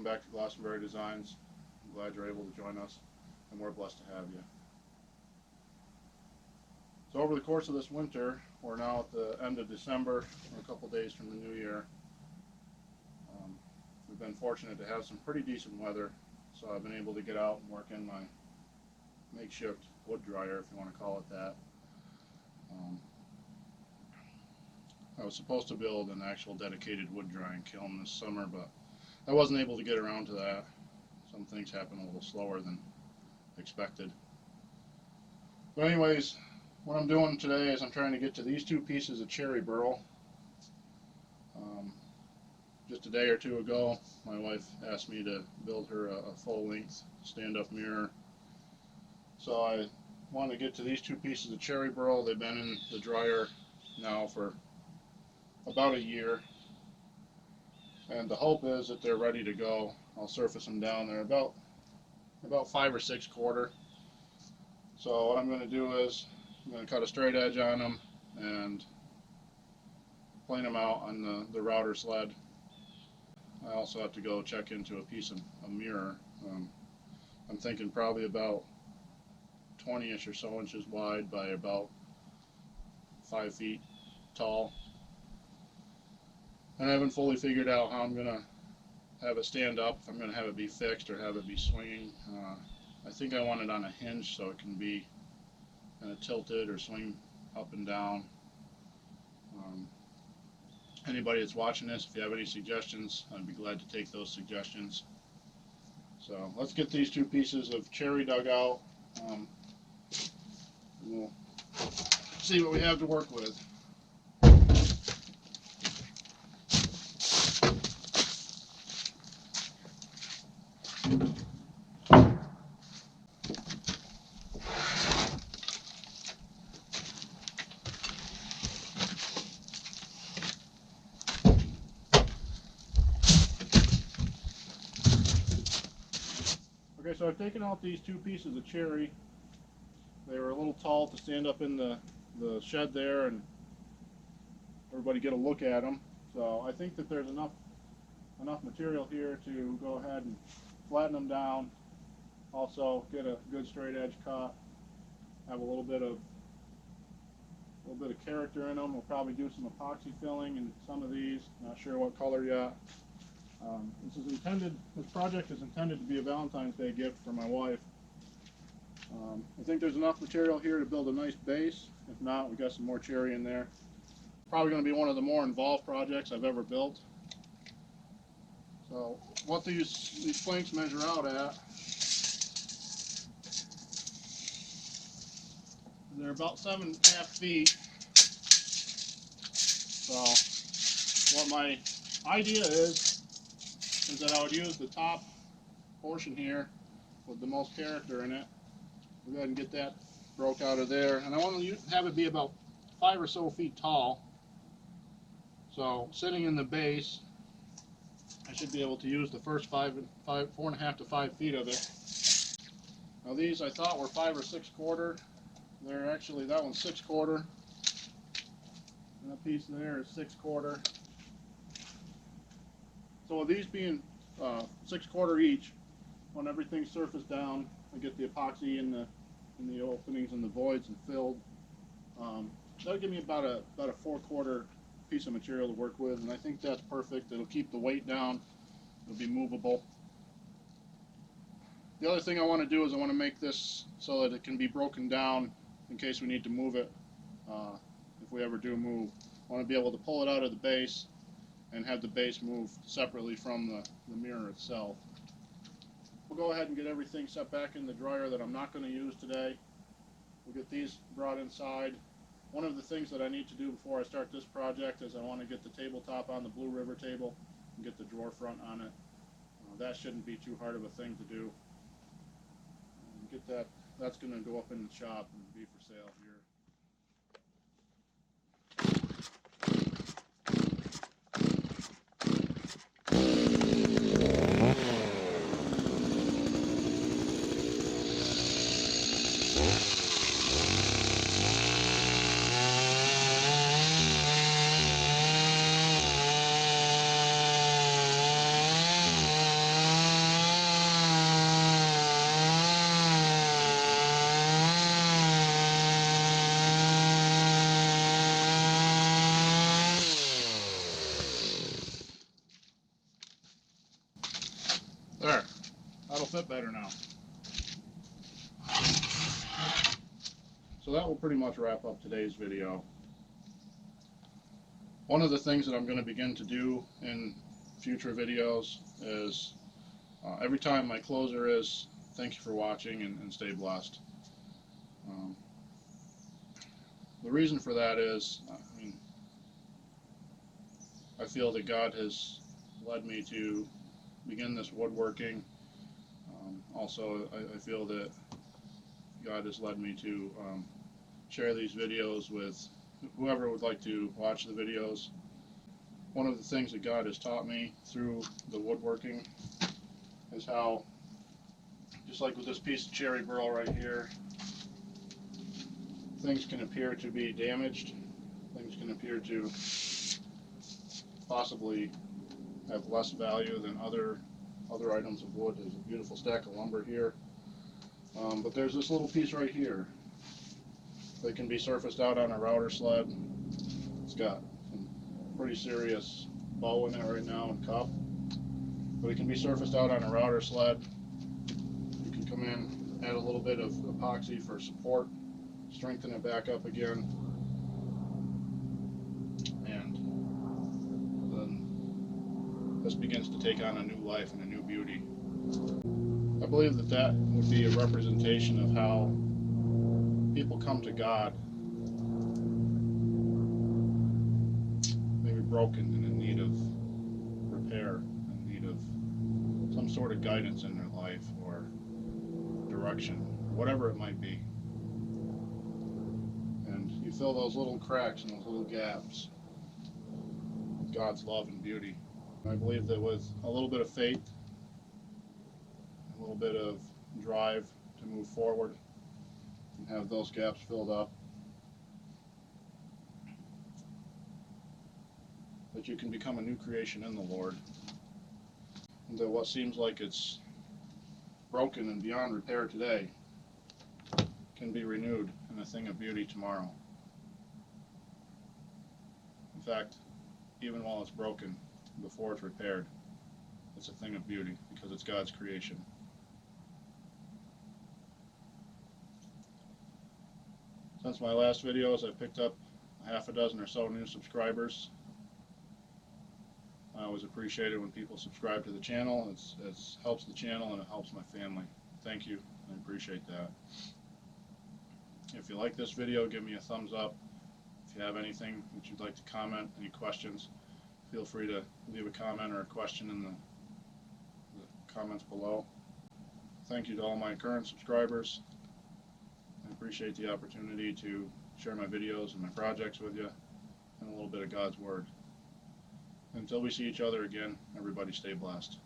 welcome back to Glastonbury Designs. I'm glad you're able to join us, and we're blessed to have you. So over the course of this winter, we're now at the end of December, or a couple days from the new year. We've been fortunate to have some pretty decent weather, so I've been able to get out and work in my makeshift wood dryer, if you want to call it that. I was supposed to build an actual dedicated wood drying kiln this summer, but I wasn't able to get around to that. Some things happen a little slower than expected. But anyways, what I'm doing today is I'm trying to get to these two pieces of cherry burl. Just a day or two ago, my wife asked me to build her a full-length stand-up mirror. So I want to get to these two pieces of cherry burl. They've been in the dryer now for about a year, and the hope is that they're ready to go. I'll surface them down. They're about 5 or 6 quarter. So what I'm going to do is I'm going to cut a straight edge on them and plane them out on the router sled. I also have to go check into a piece of a mirror. I'm thinking probably about 20-ish or so inches wide by about 5 feet tall. And I haven't fully figured out how I'm going to have it stand up, if I'm going to have it be fixed or have it be swinging. I think I want it on a hinge so it can be kind of tilted or swing up and down. Anybody that's watching this, if you have any suggestions, I'd be glad to take those suggestions. So let's get these two pieces of cherry dug out. We'll see what we have to work with. Okay, so I've taken out these two pieces of cherry. They were a little tall to stand up in the shed there and everybody get a look at them. So I think that there's enough material here to go ahead and flatten them down. Also get a good straight edge cut. Have a little bit of character in them. We'll probably do some epoxy filling in some of these. Not sure what color yet. This project is intended to be a Valentine's Day gift for my wife. I think there's enough material here to build a nice base. If not, we got some more cherry in there. Probably going to be one of the more involved projects I've ever built. So what these planks measure out at, they're about 7.5 feet. So what my idea is that I would use the top portion here with the most character in it. We'll go ahead and get that broke out of there. And I want to have it be about 5 or so feet tall. So sitting in the base, I should be able to use the first 4.5 to 5 feet of it. Now these I thought were 5 or 6 quarter. They're actually, that one's 6 quarter. And that piece there is 6 quarter. So with these being 6 quarter each, when everything's surfaced down, I get the epoxy in the openings and the voids and filled. That'll give me about a 4 quarter piece of material to work with, and I think that's perfect. It'll keep the weight down. It'll be movable. The other thing I want to do is I want to make this so that it can be broken down in case we need to move it. If we ever do move, I want to be able to pull it out of the base and have the base move separately from the mirror itself. We'll go ahead and get everything set back in the dryer that I'm not going to use today. We'll get these brought inside. One of the things that I need to do before I start this project is I want to get the tabletop on the Blue River table and get the drawer front on it. That shouldn't be too hard of a thing to do. Get that. That's going to go up in the shop and be for sale here. bit better now. So that will pretty much wrap up today's video. One of the things that I'm going to begin to do in future videos is every time my closer is thank you for watching and stay blessed. The reason for that is, I feel that God has led me to begin this woodworking. Also, I feel that God has led me to share these videos with whoever would like to watch the videos. One of the things that God has taught me through the woodworking is how, just like with this piece of cherry burl right here, things can appear to be damaged, things can appear to possibly have less value than other items of wood. There's a beautiful stack of lumber here, but there's this little piece right here that can be surfaced out on a router sled. It's got some pretty serious bow in it right now and cup, but it can be surfaced out on a router sled. You can come in, add a little bit of epoxy for support, strengthen it back up again, and then this begins to take on a new life and a new beauty. I believe that that would be a representation of how people come to God, maybe broken and in need of repair, in need of some sort of guidance in their life or direction, whatever it might be. And you fill those little cracks and those little gaps with God's love and beauty. I believe that with a little bit of faith, a little bit of drive to move forward and have those gaps filled up, that you can become a new creation in the Lord, and that what seems like it's broken and beyond repair today can be renewed in a thing of beauty tomorrow. In fact, even while it's broken, before it's repaired, it's a thing of beauty because it's God's creation. Since my last videos, I've picked up half a dozen or so new subscribers. I always appreciate it when people subscribe to the channel. It helps the channel and it helps my family. Thank you. I appreciate that. If you like this video, give me a thumbs up. If you have anything that you'd like to comment, any questions, feel free to leave a comment or a question in the comments below. Thank you to all my current subscribers. I appreciate the opportunity to share my videos and my projects with you and a little bit of God's Word. Until we see each other again, everybody stay blessed.